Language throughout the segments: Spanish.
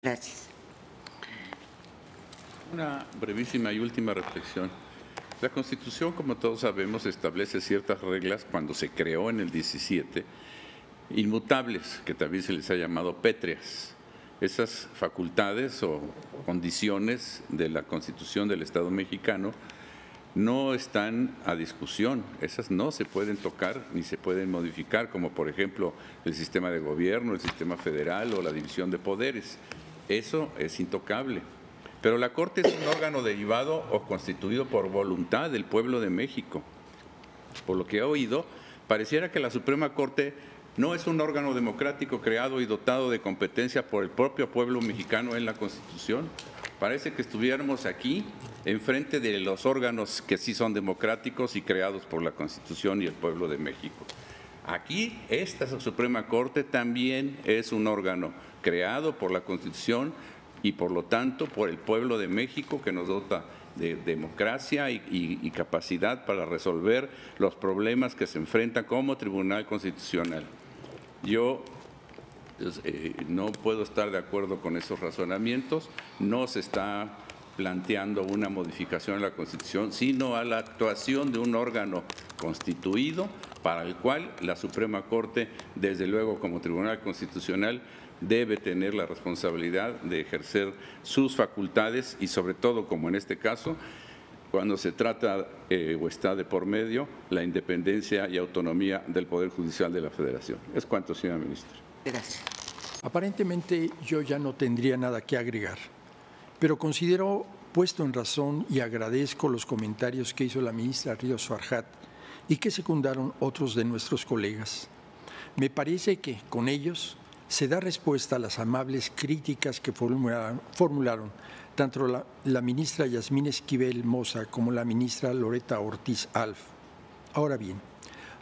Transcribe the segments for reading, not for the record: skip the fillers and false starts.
Gracias. Una brevísima y última reflexión. La Constitución, como todos sabemos, establece ciertas reglas cuando se creó en el 17, inmutables, que también se les ha llamado pétreas. Esas facultades o condiciones de la Constitución del Estado mexicano no están a discusión, esas no se pueden tocar ni se pueden modificar, como por ejemplo el sistema de gobierno, el sistema federal o la división de poderes. Eso es intocable. Pero la Corte es un órgano derivado o constituido por voluntad del pueblo de México. Por lo que he oído, pareciera que la Suprema Corte no es un órgano democrático creado y dotado de competencia por el propio pueblo mexicano en la Constitución. Parece que estuviéramos aquí enfrente de los órganos que sí son democráticos y creados por la Constitución y el pueblo de México. Aquí, esta Suprema Corte también es un órgano creado por la Constitución y por lo tanto por el pueblo de México, que nos dota de democracia y capacidad para resolver los problemas que se enfrentan como Tribunal Constitucional. Yo no puedo estar de acuerdo con esos razonamientos. No se está planteando una modificación a la Constitución, sino a la actuación de un órgano constituido para el cual la Suprema Corte, desde luego como Tribunal Constitucional, debe tener la responsabilidad de ejercer sus facultades y sobre todo, como en este caso, cuando se trata o está de por medio la independencia y autonomía del Poder Judicial de la Federación. Es cuanto, señora ministra. Gracias. Aparentemente yo ya no tendría nada que agregar, pero considero puesto en razón y agradezco los comentarios que hizo la ministra Ríos Farjat y que secundaron otros de nuestros colegas. Me parece que con ellos se da respuesta a las amables críticas que formularon tanto la ministra Yasmín Esquivel Moza como la ministra Loretta Ortiz Alf. Ahora bien,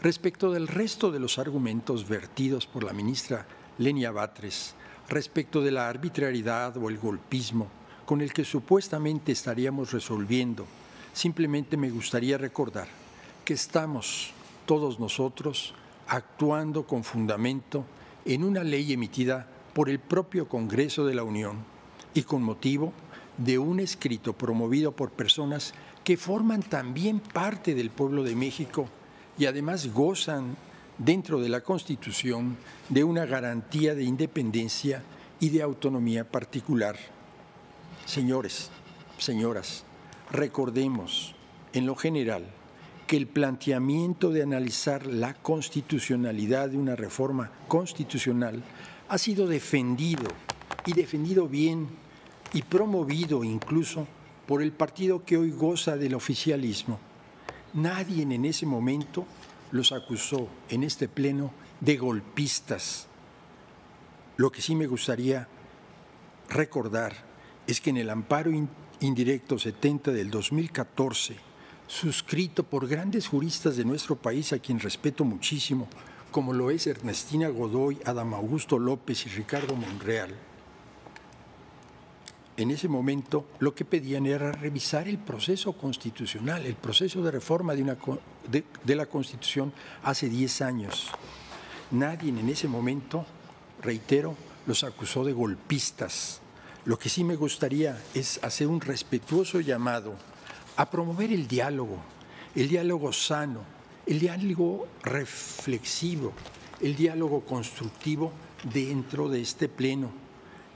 respecto del resto de los argumentos vertidos por la ministra Lenia Batres, respecto de la arbitrariedad o el golpismo con el que supuestamente estaríamos resolviendo, simplemente me gustaría recordar que estamos todos nosotros actuando con fundamento en una ley emitida por el propio Congreso de la Unión y con motivo de un escrito promovido por personas que forman también parte del pueblo de México y además gozan dentro de la Constitución de una garantía de independencia y de autonomía particular. Señores, señoras, recordemos en lo general que el planteamiento de analizar la constitucionalidad de una reforma constitucional ha sido defendido y defendido bien y promovido incluso por el partido que hoy goza del oficialismo. Nadie en ese momento los acusó en este pleno de golpistas. Lo que sí me gustaría recordar es que en el amparo indirecto 70 del 2014, suscrito por grandes juristas de nuestro país, a quien respeto muchísimo, como lo es Ernestina Godoy, Adán Augusto López y Ricardo Monreal. En ese momento lo que pedían era revisar el proceso constitucional, el proceso de reforma de la Constitución hace 10 años. Nadie en ese momento, reitero, los acusó de golpistas. Lo que sí me gustaría es hacer un respetuoso llamado a promover el diálogo sano, el diálogo reflexivo, el diálogo constructivo dentro de este pleno,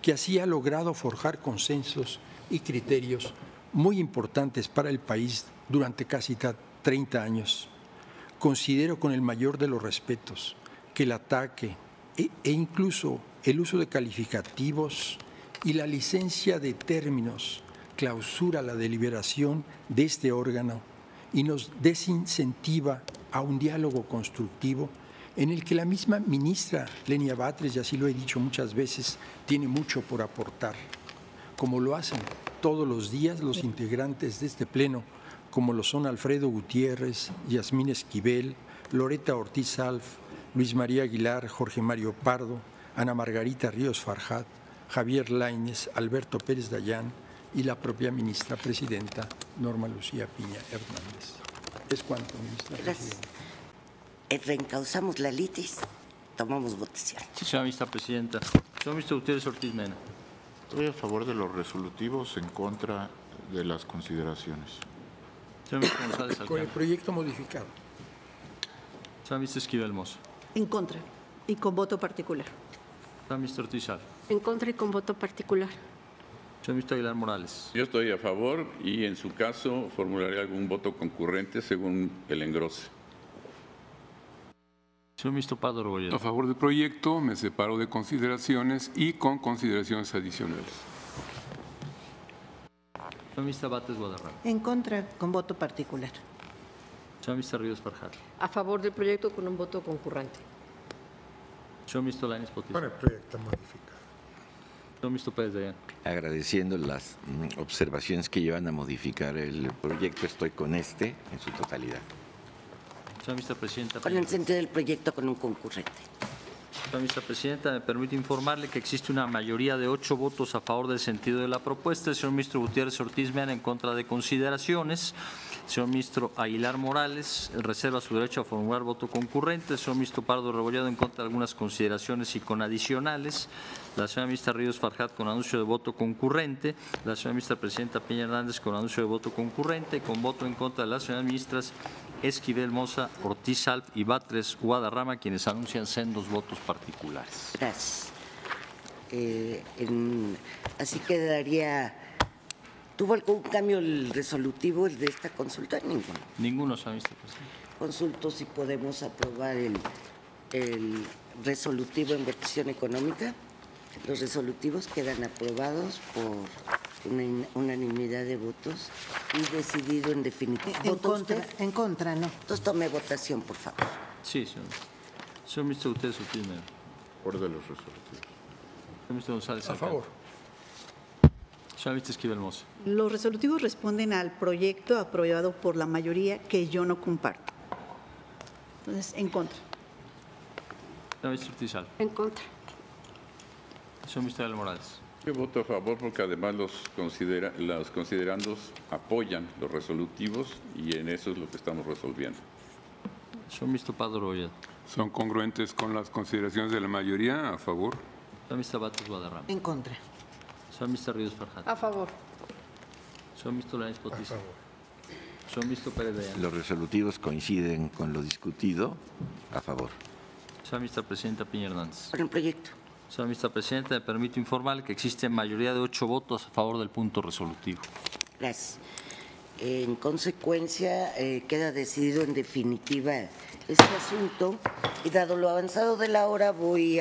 que así ha logrado forjar consensos y criterios muy importantes para el país durante casi 30 años. Considero con el mayor de los respetos que el ataque e incluso el uso de calificativos y la licencia de términos clausura la deliberación de este órgano y nos desincentiva a un diálogo constructivo en el que la misma ministra Lenia Batres, y así lo he dicho muchas veces, tiene mucho por aportar, como lo hacen todos los días los integrantes de este pleno, como lo son Alfredo Gutiérrez, Yasmín Esquivel, Loretta Ortiz Alf, Luis María Aguilar, Jorge Mario Pardo, Ana Margarita Ríos Farjat, Javier Lainez, Alberto Pérez Dayán y la propia ministra presidenta Norma Lucía Piña Hernández. Es cuanto, ministra presidenta. Reencauzamos la litis, tomamos votación. Sí, señora ministra presidenta. Señor ministro Gutiérrez Ortiz Mena. Estoy a favor de los resolutivos, en contra de las consideraciones. Señor ministro González Con el Alcántara. proyecto modificado. Señor ministro Esquivel Moza. En contra y con voto particular. Señor ministro Ortiz Alf. En contra y con voto particular. Señor ministro Aguilar Morales. Yo estoy a favor y en su caso formularé algún voto concurrente según el engrose. Señor ministro Pardo Rebolledo. A favor del proyecto, me separo de consideraciones y con consideraciones adicionales. Señor ministro Bates Guadarrama. En contra con voto particular. Señor ministro Ríos Farjat. A favor del proyecto con un voto concurrente. Señor ministro Lainez Potismo. Con el proyecto modificado. Señor ministro Pérez Dayán. Agradeciendo las observaciones que llevan a modificar el proyecto, estoy con este en su totalidad. Señora ministra presidenta. Con el sentido del proyecto con un concurrente. Señora ministra presidenta, me permite informarle que existe una mayoría de 8 votos a favor del sentido de la propuesta. El señor ministro Gutiérrez Ortiz Meana en contra de consideraciones. El señor ministro Aguilar Morales reserva su derecho a formular voto concurrente. El señor ministro Pardo Rebolledo en contra de algunas consideraciones y con adicionales. La señora ministra Ríos Farjat con anuncio de voto concurrente. La señora ministra presidenta Peña Hernández con anuncio de voto concurrente. Con voto en contra de las señoras ministras Esquivel Moza, Ortiz Alf y Batres Guadarrama, quienes anuncian sendos votos particulares. Gracias. Así quedaría. ¿Tuvo algún cambio el resolutivo, el de esta consulta? Ninguno. Ninguno, señora ministra presidenta. Consulto si podemos aprobar el resolutivo en votación económica. Los resolutivos quedan aprobados por una unanimidad de votos y decidido en definitiva. En ¿Vota contra, usted? en contra, no. Entonces tome votación, por favor. Sí, señor. Señor ministro Gutiérrez Ortiz Meana. A favor de los resolutivos. Señor ministro González A Alcántara. favor. Señora ministra Esquivel Moza. Los resolutivos responden al proyecto aprobado por la mayoría que yo no comparto. Entonces, en contra. Señora ministra Ortiz Alf. En contra. Señor ministro Aguilar Morales. Yo voto a favor porque además los considerandos apoyan los resolutivos y en eso es lo que estamos resolviendo. Señor ministro Pardo Rebolledo. Son congruentes con las consideraciones de la mayoría, a favor. Señora ministra Bates Guadarrama. En contra. Señora ministra Ríos Farjat. A favor. Señor ministro Lainez Potismo. Señor ministro Pérez Dayán. Los resolutivos coinciden con lo discutido, a favor. Señora ministra presidenta Peña Hernández. Con el proyecto. Señora ministra presidenta, me permito informarle que existe mayoría de 8 votos a favor del punto resolutivo. Gracias. En consecuencia, queda decidido en definitiva este asunto y dado lo avanzado de la hora voy a